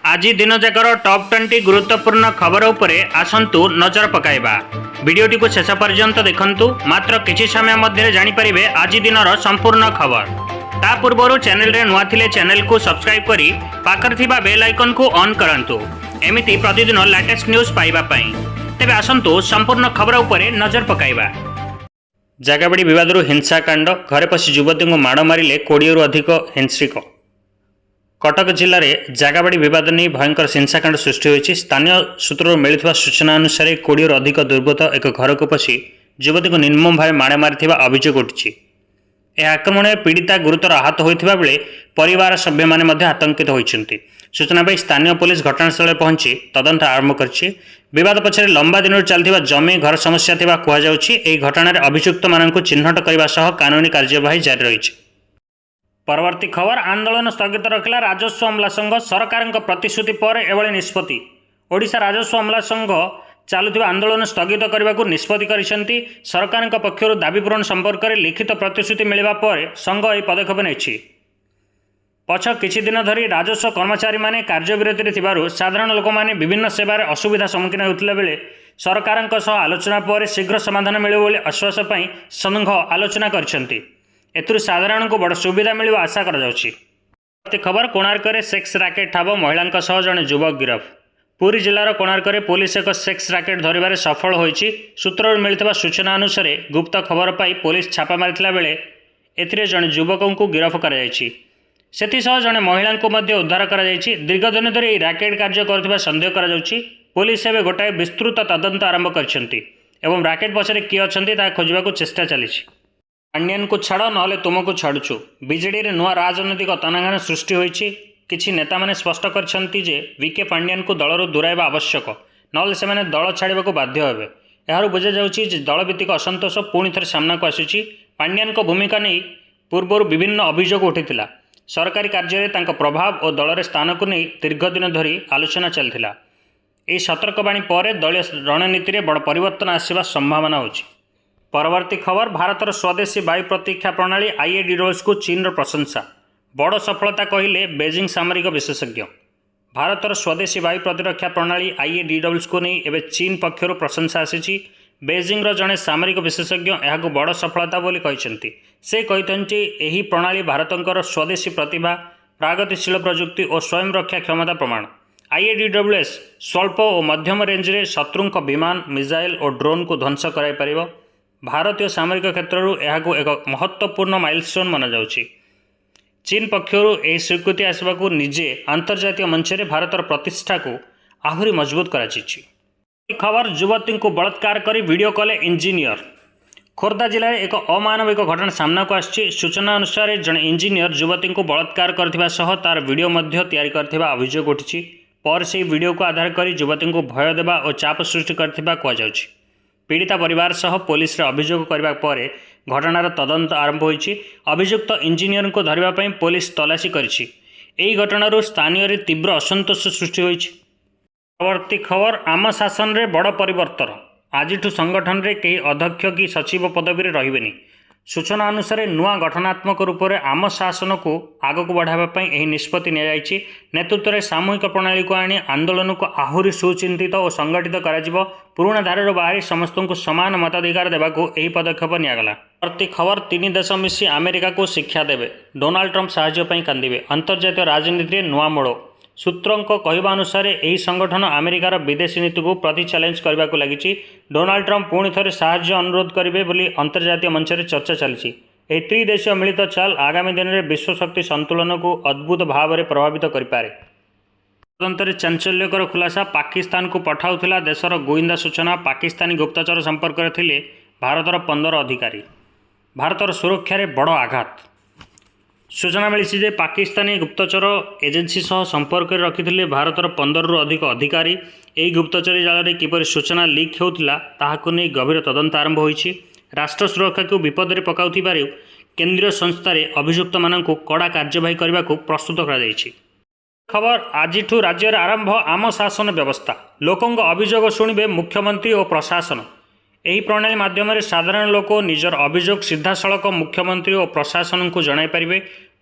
आज दिन जाकर टॉप 20 गुरुत्वपूर्ण खबर उपरे आसंतु नजर पकाइबा। वीडियोटी को शेष पर्यंत देखंतु। मात्र किछि समय मध्य जानि परिबे आज दिनर संपूर्ण खबर। ता पूर्व चैनल रे नुआ थिले चैनल को सब्सक्राइब करी पाकर थिबा बेल आइकन को ऑन करंतु एमिति प्रतिदिन लेटेस्ट न्यूज पाइबा पई। तेबे आसंतु संपूर्ण खबर उपरे नजर पकाइबा। जागाबाड़ी विवादरू हिंसाकांड, घरे पशि युवती को माड़ मारिले 20 रु अधिक हिंसक। कटक जिले में जागाबाड़ी विवाद नहीं भयंकर हिंसाकांड सृष्टि होती। स्थानीय सूत्रु मिलता सूचना अनुसार 20 रु अधिक दुर्बृत्त एक घर को पशि युवती को निर्मम भाव माड़ मारि अभियोग उठी। यह आक्रमण में पीड़िता गुरुतर आहत होता बेले परिवार सभ्य मैंने आतंकित होती। सूचना पाई स्थानीय पुलिस घटनास्थल पहुंची तदंत आरंभ कर विवाद पछरे लंबा दिन चलता जमी घर समस्या थिबा कहुछि। एही घटना अभियुक्त मानक चिन्हट करने सह कानूनी कार्यवाही जारी रही। परवर्ती खबर, आंदोलन स्थगित रखिला राजस्व अमला संघ। सरकार प्रतिश्रुति पर एभली निष्पत्ति। ओडिशा राजस्व अमला संघ चालुथिबा आंदोलन स्थगित करने को निष्पत्ति करिसेंती। सरकार पक्षर दाबी पूरण संपर्क में लिखित प्रतिश्रुति मिलवा पर संघ यह पदक्षेप नेछि। पछ किछि दिन धरी राजस्व कर्मचारी माने कार्यविरति थिबारु साधारण लोक माने विभिन्न सेवार असुविधा सम्मुखीन होतिला बेले सरकार सह आलोचना पर शीघ्र समाधान मिलिबो बोली आश्वास पाई संघ आलोचना करछंती। एथुरु साधारण को बड़ सुविधा मिलिबो आशा करा जाउछि। खबर, कोणार्क रे सेक्स रैकेट ठाब महिला सह जने युवक गिरफ। पुरी जिलार कोणार्क रे पुलिस एक सेक्स रैकेट धरिबारे सफल होइछि। सूत्रରୁ मिलता सूचना अनुसार गुप्त खबर पाई पुलिस छापा मारिथिला बेले एथिरे जने युवकों को गिरफ करा जाइछि। सेथिसह जने महिला को मध्य उद्धार करा जाइछि। दीर्घ दिन धरि रैकेट कार्य करथिबा संदेह करा जाउछि। पुलिस एबे गोटाए विस्तृत तदंत आरंभ करछंती एवं रैकेट पछरे किए अछंती ता खोजिबा को चेष्टा चलिछि। पांड्यान को छाड़ नहले तुमको छाड़ुछु। बीजेडी रे नुआ राजनैतिक तनाघना सृष्टि होइछि। किछि नेता माने स्पष्ट करछंती जे वीके पांड्यान को दलरू दूराइबा आवश्यक, नहले से माने दल छाड़िबा को बाध्य हेबे। एहारू बुझा जाउछि जे दल भित्तिक असंतोष पुणी थरे सामना को आसीछि। पांड्यान को भूमिका नहीं पूर्व विभिन्न अभियोग उठिथिला। सरकारी कार्य में तांको प्रभाव और दलर स्थान को नहीं दीर्घ दिन धरी आलोचना चलथिला। एही सतर्कवाणी पर दलीय रणनीति में बड़ परिवर्तन आसिबा संभावना होछि। परवर्ती खबर, भारतर स्वदेशी वायु प्रतिरक्षा प्रणाली IADWS को चीन प्रशंसा। बड़ सफलता कहले बेजिंग सामरिक विशेषज्ञ। भारतर स्वदेशी वायु प्रतिरक्षा प्रणाली IADWS को नहीं एवं चीन पक्षर प्रशंसा आसी। बेजिंग जड़े सामरिक विशेषज्ञ यह बड़ सफलता बोली कहते। से कहते यही प्रणाली भारतर स्वदेशी प्रतिभा, प्रागतिशील प्रजुक्ति और स्वयं रक्षा क्षमता प्रमाण। IADWS स्वल्प और मध्यम रेंज रे शत्रु विमान, मिसाइल और ड्रोन को ध्वंस कराई पारिबो। भारतीय सामरिक क्षेत्रु यह एक महत्वपूर्ण माइलस्टोन माना जाउछि। चीन पक्षर यह स्वीकृति आसवाक निजे अंतर्जातीय मंच में भारतर प्रतिष्ठा को आहरी मजबूत कराची। खबर, युवती को बलात्कार करी वीडियो कले इंजीनियर। खोर्धा जिले में एक अमानविक घटना सामना को आसी। सूचना अनुसार जड़े इंजीनियर युवती को बलात्कार करथिबा सह तार वीडियो मध्य तैयारी करथिबा अभियोग उठी। पर से वीडियो को आधार कर युवती को भय देवा और चाप सृष्टि करथिबा कहुछि। पीड़िता परिवार सह पुलिस रे अभियोग करबा परे घटनार तदंत आरंभ होइछि। अभियुक्त इंजीनियर को धरिबा पई पुलिस तलाशी करिछि। एही घटनारू स्थानीय रे तीव्र असंतोष सृष्टि होइछि। परवर्ती खबर, आम शासन रे बड़ परिवर्तन। आजिठू संगठन रे कई अध्यक्ष की सचिव पदवी रे रहिबेनी। सूचना अनुसार नुआ गठनात्मक रूप से आम शासन को आग को बढ़ावाई यह निष्पत्ति नि नेतृत्व में सामूहिक प्रणाली को आनी आंदोलन को आहरी सुचिंतित और संगठित कर पुराणा धारा बाहरी समस्त को समान मताधिकार देवा यह पदक्षेप निगला। प्रति खबर, 3 देश मिसी अमेरिका को शिक्षा देवे। डोनाल्ड ट्रंप साहाय्य कांदिबे। अंतर्जातीय राजनीति नुआ मोड़। सूत्रों कहवा अनुसार यही संगठन अमेरिकार विदेशी नीति को प्रति चैलेंज करने को लगी। डोनाल्ड ट्रंप पुणी थे साहाय्य अनुरोध करेंगे बोली अंतर्जातीय मंच में चर्चा चली। यह त्रिदेशीय मिलित चाल आगामी दिन में विश्वशक्ति संतुलन को अद्भुत भाव में प्रभावित करें। तदंतर चांचल्यकर खुलासा, पाकिस्तान को पठाउथिला देशर गोइंदा सूचना। पाकिस्तानी गुप्तचर संपर्क में थे भारतर 15 अधिकारी। भारतर सुरक्षा रे बड़ आघात। सूचना मिली जे पाकिस्तानी गुप्तचर एजेंसी सह संपर्क रखिथिले भारतर 15 रु अधिक अधिकारी। यही गुप्तचरी जाल में किपर सूचना लीक होता ताहाको नहीं गभीर तदंत आरंभ होइछि। राष्ट्र सुरक्षा को विपद में पकाउथिबारु केंद्रीय संस्था अभियुक्त मानक कड़ा कार्यवाही करने को प्रस्तुत करा। खबर, आजिठू राज्य आरंभ आम शासन व्यवस्था। लोकों अभियोग शुणिबे मुख्यमंत्री और प्रशासन। यही प्रणाली माध्यम साधारण लोक निजर अभियोग सीधासलख मुख्यमंत्री और प्रशासन को जणाई पारिबे।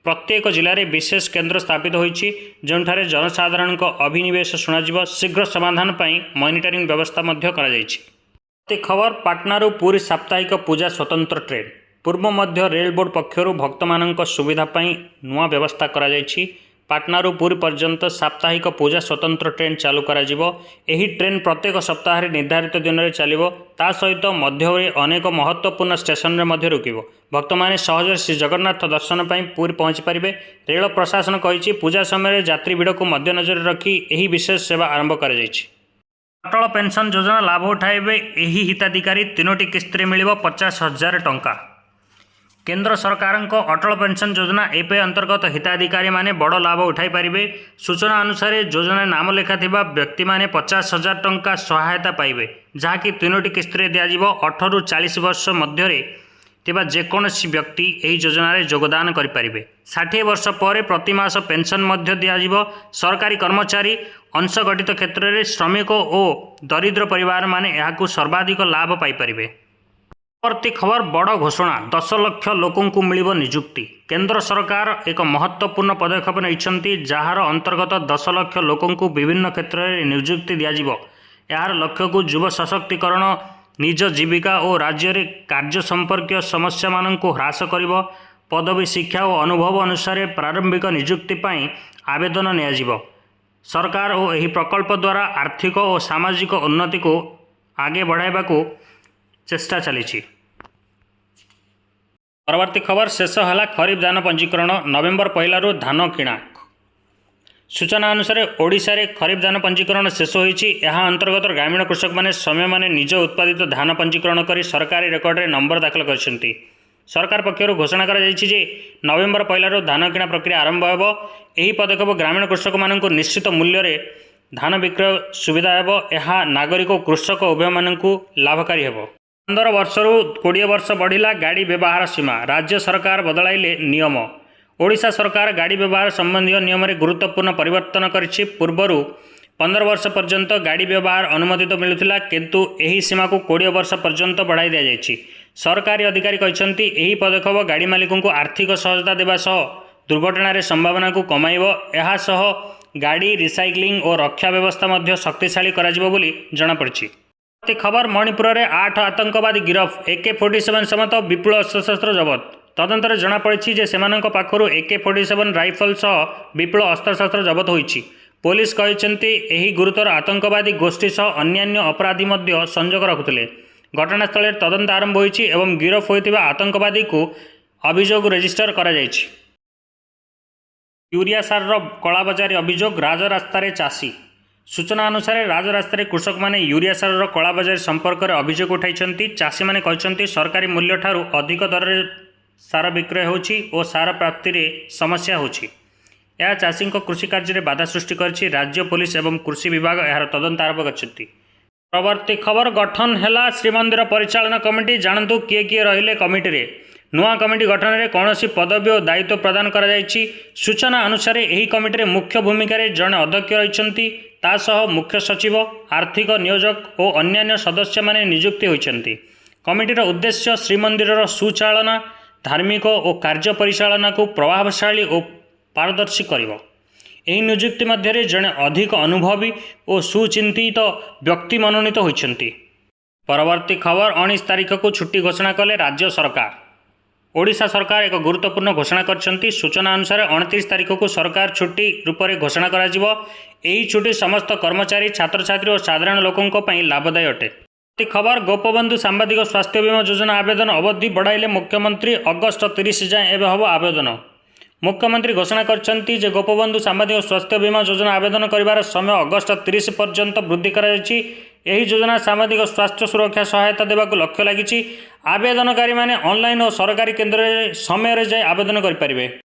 प्रत्येक जिले में विशेष केन्द्र स्थापित होइछि जोंठारे जनसाधारण अभिनिवेश शुणाजिब शीघ्र समाधान पर मॉनिटरिंग व्यवस्था मध्य करा जाइछि। खबर पाटनारू पुरी साप्ताहिक पूजा स्वतंत्र ट्रेन पूर्व मध्य रेल बोर्ड पक्षर भक्त मानक सुविधा नुआ व्यवस्था करा जाइछि। पाटनारू पुरी पर्यंत साप्ताहिक पूजा स्वतंत्र ट्रेन चालू करा जिवो। एही ट्रेन प्रत्येक सप्ताह निर्धारित दिन में चलिबो। ता सहित मध्य अनेक महत्वपूर्ण स्टेशन में मध्य रुकिबो। भक्त माने सहज श्री जगन्नाथ दर्शन पर पुरी पहुँची पारिबे। रेल प्रशासन कहिछि पूजा समय यात्री भिड़ को मद्देनजर रखी एही विशेष सेवा आरंभ करा जाइछि। अटल पेंशन योजना लाभ उठाइबे एही हिताधिकारी 3टी किस्ती मिलिबो 50,000 टंका। केंद्र सरकार अटल पेंशन योजना एपे अंतर्गत हिताधिकारी माने बड़ लाभ उठाई पारिबे। सूचना अनुसार योजना नाम लेखा थिबा व्यक्ति माने 50,000 टंका सहायता पाइबे जहाँकि 3टी किस्ती दियाजिबो। 18 ରୁ 40 वर्ष मध्य थिबा जेकोसी व्यक्ति एही योजना रे योगदान करि पारिबे। 60 वर्ष पर प्रति मास पेंशन मध्य दियाजिबो। सरकारी कर्मचारी अंशगठित क्षेत्र में श्रमिक और दरिद्र परिवार माने एहाकु सर्वाधिक लाभ पाई पारिबे। परवर्ती खबर बड़ घोषणा 10 लाख लोकों को मिलिबो नियुक्ति। केंद्र सरकार एक महत्वपूर्ण पदक्षेप नैछंती जार अंतर्गत 10 लाख लोकों को विभिन्न क्षेत्र में नियुक्ति दियाजिबो। यार लक्ष्य को युव सशक्तिकरण निज जीविका और राज्य रे कार्य संपर्कीय समस्या मान को ह्रास करिबो। पदवी शिक्षा और अनुभव अनुसार प्रारंभिक नियुक्ति पाई आवेदन नियाजिबो। सरकार और यही प्रकल्प द्वारा आर्थिक और सामाजिक उन्नति को आगे बढ़ाइबा को चेष्टा चली। परवर्ती खबर शेष है खरीफ धान पंजीकरण नवेम्बर 1 धान किणा। सूचना अनुसार ओडिशा रे खरीफ धान पंजीकरण शेष होइछि। यहाँ अंतर्गत ग्रामीण कृषक माने समय माने निज उत्पादित धान पंजीकरण करी सरकारी रेकर्ड रे नंबर दाखल करछन्ति। सरकार पक्षर घोषणा करा जाइछि जे नवेम्बर 1 धान किणा प्रक्रिया आरंभ हेबो। एही पदक्षेप ग्रामीण कृषक माननकु निश्चित मूल्य रे धान विक्रय सुविधा हेबो। यहाँ नागरिक और कृषक उभय माननकु लाभकारी हेबो। 15 वर्षरू 20 वर्ष बढ़िला गाड़ी व्यवहार सीमा राज्य सरकार बदलाइले नियम। ओडिशा सरकार गाड़ी व्यवहार संबंधी नियम में गुरुत्वपूर्ण परिवर्तन करिछि। पूर्वरू 15 वर्ष पर्यंत गाड़ी व्यवहार अनुमोदित मिलुथिला किंतु एही सीमा को 20 वर्ष पर्यंत बढ़ाई दिया जाइछि। सरकारी अधिकारी कहछन्ति एही पदक्षेप गाड़ी मालिकों को आर्थिक सहजता देबा सह दुर्घटना रे संभावना को कमाइबो। एहा सह गाड़ी रिसाइक्लिंग और रक्षा व्यवस्था मध्य शक्तिशाली कराजिबो बोली जଣା पड़छि। खबर मणिपुर में 8 आतंकवादी गिरफ AK-47 समेत विपुल अस्त्रशस्त्र जबत। तदंतर जଣା पड़छि जे सेमानक पाखरु AK-47 राइफल सह विपुल अस्त्रशस्त्र जबत होइछि। पुलिस कहछन्ति एही गुरुतर आतंकवादी गोष्ठी सह अन्यान्य अपराधी मध्य संयोग रखुथिले। घटनास्थल तदंत आरंभ होइछि एवं गिरफ होइतिबा आतंकवादी को अभियोग रजिस्टर करा जाइछि। यूरिया सार कलाबजारी अभियोग राजरास्तार चाषी। सूचना अनुसार राजरास्तार कृषक माने यूरिया सार कलाबजारी संपर्क में अभियोग उठाई। चाषी माने कहछन्ति सरकारी मूल्य ठारू अधिक दर रे सार विक्रय होछि और सार प्राप्ति रे समस्या होछि। यह चाषी कृषि कार्य में बाधा सृष्टि करछि। राज्य पुलिस एवं कृषि विभाग यार तदंत आरंभ करछन्ति। परवर्ती खबर गठन हैला श्रीमंदिर परिचालन कमिटी। जानतु किए किए रहिले कमिटी रे। नुआ कमिटी गठन में कौन पदवी और दायित्व प्रदान करा जाइछि। सूचना अनुसार यही कमिटी मुख्य भूमिका जड़े अध्यक्ष रही तासह मुख्य सचिव आर्थिक नियोजक और अन्यान्य सदस्य माने नियुक्ति होइछन्ति। कमिटीर उद्देश्य श्रीमंदिर सुचालना धार्मिक और कार्य परिचालना को प्रभावशाली और पारदर्शी करिवो। एही नियुक्ति मध्य जड़े अधिक अनुभवी और सुचिंतित व्यक्ति मनोनीत होइछन्ति। परवर्ती खबर 19 तारीख को छुट्टी घोषणा कले राज्य सरकार। ओडिशा सरकार एक गुरुत्वपूर्ण घोषणा करछन्ति। सूचना अनुसार 29 तारीख को सरकार छुट्टी रूप में घोषणा करा जिवो। एही छुट्टी समस्त कर्मचारी छात्र छात्री और साधारण लोकों पई लाभदायी अटे। खबर गोपबंधु सांबादिक स्वास्थ्य बीमा योजना आवेदन अवधि बढ़ाइले मुख्यमंत्री। अगस्ट 30 जाए एवं हम आवेदन। मुख्यमंत्री घोषणा करछन्ति जे गोपबंधु सांबादिक स्वास्थ्य बीमा योजना आवेदन करिवार समय अगस्ट 30 पर्यंत वृद्धि कराଯାଇଛି। एही योजना सामाजिक स्वास्थ्य सुरक्षा सहायता देवाक लक्ष्य लागिछि। आवेदनकारी माने ऑनलाइन और सरकारी केन्द्र समय रे जाय आवेदन करि परिबे।